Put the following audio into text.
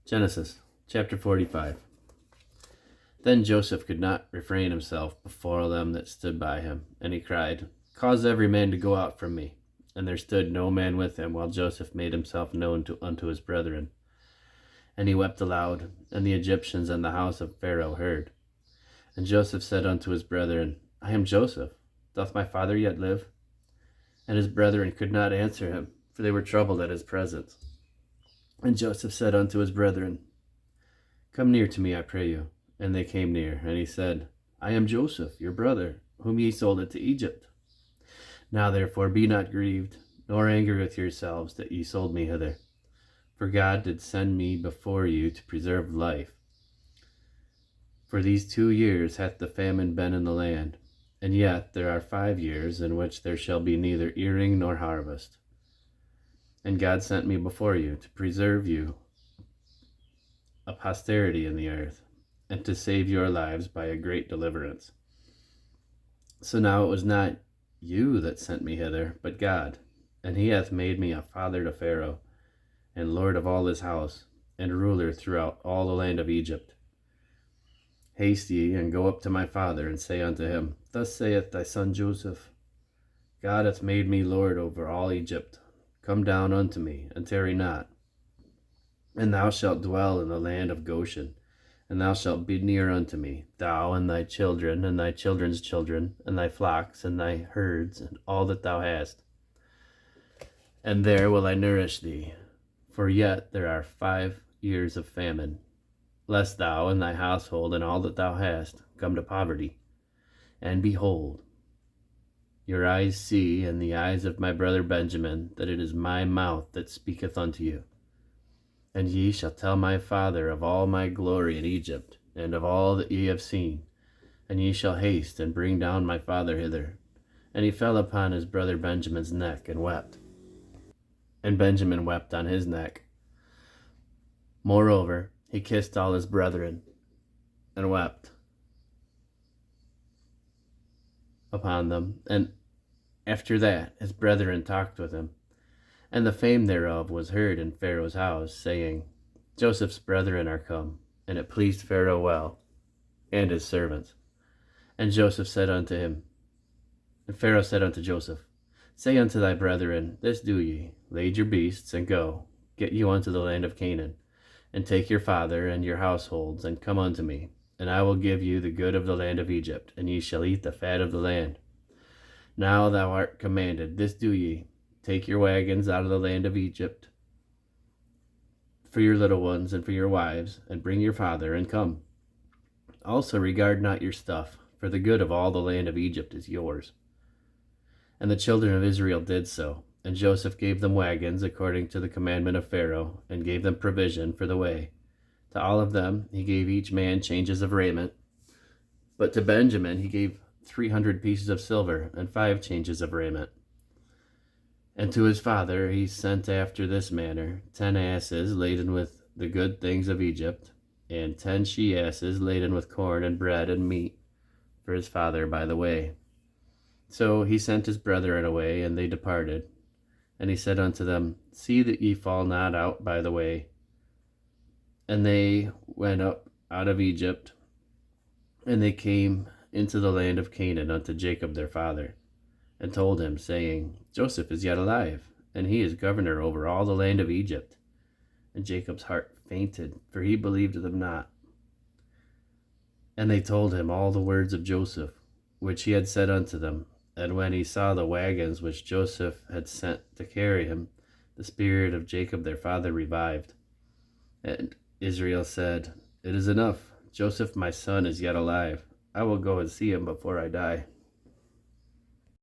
Genesis chapter 45. Then Joseph could not refrain himself before them that stood by him, and he cried, Cause every man to go out from me. And there stood no man with him, while Joseph made himself known unto his brethren. And he wept aloud, and the Egyptians and the house of Pharaoh heard. And Joseph said unto his brethren, I am Joseph. Doth my father yet live? And his brethren could not answer him, for they were troubled at his presence. And Joseph said unto his brethren, Come near to me, I pray you. And they came near, and he said, I am Joseph, your brother, whom ye sold into Egypt. Now therefore be not grieved, nor angry with yourselves that ye sold me hither. For God did send me before you to preserve life. For these 2 years hath the famine been in the land, and yet there are 5 years in which there shall be neither earing nor harvest. And God sent me before you to preserve you a posterity in the earth, and to save your lives by a great deliverance. So now it was not you that sent me hither, but God, and he hath made me a father to Pharaoh, and lord of all his house, and ruler throughout all the land of Egypt. Haste ye, and go up to my father, and say unto him, Thus saith thy son Joseph, God hath made me lord over all Egypt. Come down unto me, and tarry not. And thou shalt dwell in the land of Goshen, and thou shalt be near unto me, thou and thy children, and thy children's children, and thy flocks, and thy herds, and all that thou hast. And there will I nourish thee, for yet there are 5 years of famine, lest thou and thy household and all that thou hast come to poverty. And behold, your eyes see, and the eyes of my brother Benjamin, that it is my mouth that speaketh unto you. And ye shall tell my father of all my glory in Egypt, and of all that ye have seen. And ye shall haste and bring down my father hither. And he fell upon his brother Benjamin's neck and wept. And Benjamin wept on his neck. Moreover, he kissed all his brethren, and wept upon them. And after that his brethren talked with him. And the fame thereof was heard in Pharaoh's house, saying, Joseph's brethren are come. And it pleased Pharaoh well, and his servants. And Joseph said unto him, and Pharaoh said unto Joseph, Say unto thy brethren, This do ye, lade your beasts, and go, get you unto the land of Canaan, and take your father and your households, and come unto me, and I will give you the good of the land of Egypt, and ye shall eat the fat of the land. Now thou art commanded, this do ye, take your wagons out of the land of Egypt, for your little ones and for your wives, and bring your father, and come. Also regard not your stuff, for the good of all the land of Egypt is yours. And the children of Israel did so, and Joseph gave them wagons according to the commandment of Pharaoh, and gave them provision for the way. To all of them he gave each man changes of raiment, but to Benjamin he gave 300 pieces of silver, and 5 changes of raiment. And to his father he sent after this manner 10 asses laden with the good things of Egypt, and 10 she-asses laden with corn and bread and meat for his father by the way. So he sent his brethren away, and they departed. And he said unto them, See that ye fall not out by the way. And they went up out of Egypt, and they came into the land of Canaan unto Jacob their father, and told him, saying, Joseph is yet alive, and he is governor over all the land of Egypt. And Jacob's heart fainted, for he believed them not. And they told him all the words of Joseph, which he had said unto them. And when he saw the wagons which Joseph had sent to carry him, the spirit of Jacob their father revived. And Israel said, It is enough. Joseph my son is yet alive. I will go and see him before I die.